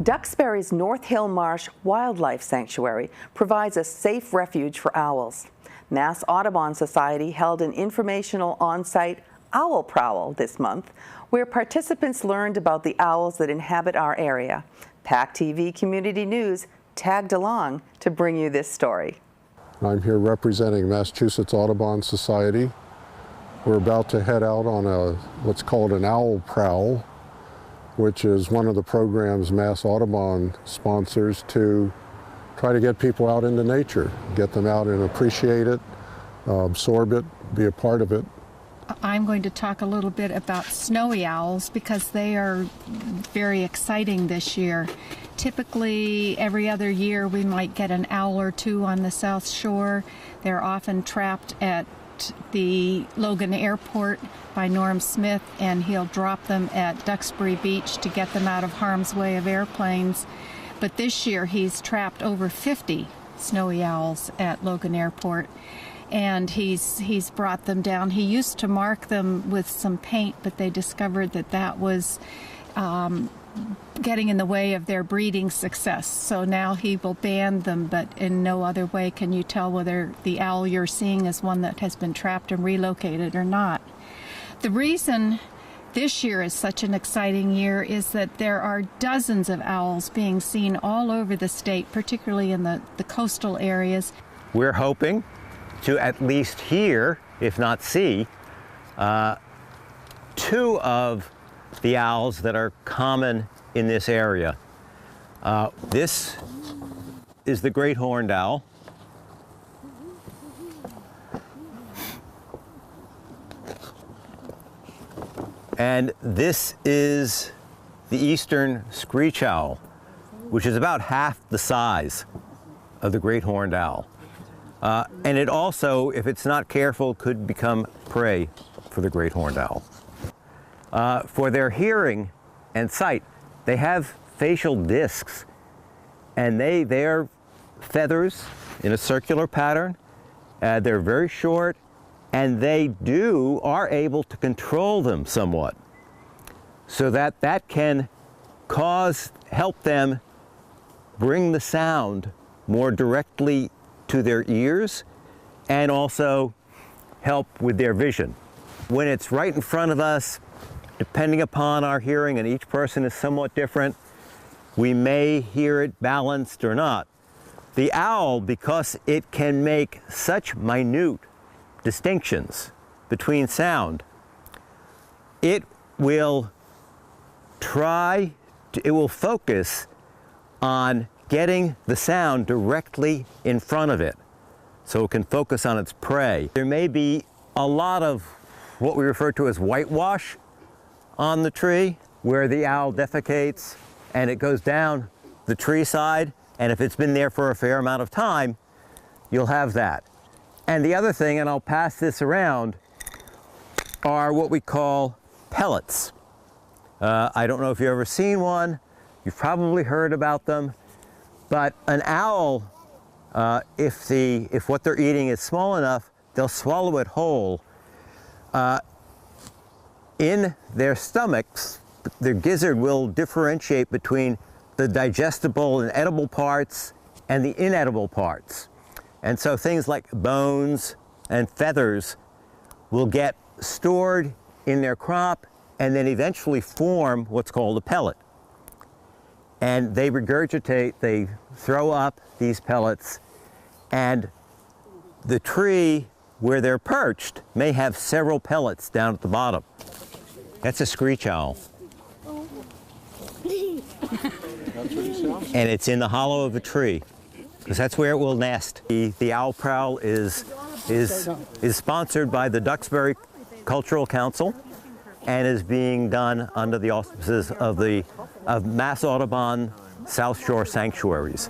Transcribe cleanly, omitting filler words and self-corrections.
Duxbury's North Hill Marsh Wildlife Sanctuary provides a safe refuge for owls. Mass Audubon Society held an informational on-site Owl Prowl this month, where participants learned about the owls that inhabit our area. PACTV Community News tagged along to bring you this story. I'm here representing Massachusetts Audubon Society. We're about to head out on what's called an Owl Prowl, which is one of the programs Mass Audubon sponsors to try to get people out into nature, get them out and appreciate it, absorb it, be a part of it. I'm going to talk a little bit about snowy owls because they are very exciting this year. Typically, every other year we might get an owl or two on the South Shore. They're often trapped at the Logan Airport by Norm Smith, and he'll drop them at Duxbury Beach to get them out of harm's way of airplanes. But this year he's trapped over 50 snowy owls at Logan Airport, and he's brought them down. He used to mark them with some paint, but they discovered that that was getting in the way of their breeding success. So now he will ban them, but in no other way can you tell whether the owl you're seeing is one that has been trapped and relocated or not. The reason this year is such an exciting year is that there are dozens of owls being seen all over the state, particularly in the coastal areas. We're hoping to at least hear, if not see, two of the owls that are common in this area. This is the great horned owl. And this is the eastern screech owl, which is about half the size of the great horned owl. And it also, if it's not careful, could become prey for the great horned owl. For their hearing and sight, they have facial discs, and they're feathers in a circular pattern. They're very short, and they are able to control them somewhat, so that can help them bring the sound more directly to their ears and also help with their vision. When it's right in front of us, depending upon our hearing, and each person is somewhat different, we may hear it balanced or not. The owl, because it can make such minute distinctions between sound, it will focus on getting the sound directly in front of it, so it can focus on its prey. There may be a lot of what we refer to as whitewash on the tree, where the owl defecates and it goes down the tree side, and if it's been there for a fair amount of time, you'll have that. And the other thing, and I'll pass this around, are what we call pellets. I don't know if you've ever seen one. You've probably heard about them. But an owl, if what they're eating is small enough, they'll swallow it whole. In their stomachs, their gizzard will differentiate between the digestible and edible parts and the inedible parts. And so things like bones and feathers will get stored in their crop and then eventually form what's called a pellet. And they regurgitate, they throw up these pellets, and the tree where they're perched may have several pellets down at the bottom. That's a screech owl. And it's in the hollow of a tree, because that's where it will nest. The Owl Prowl is sponsored by the Duxbury Cultural Council and is being done under the auspices of Mass Audubon South Shore Sanctuaries.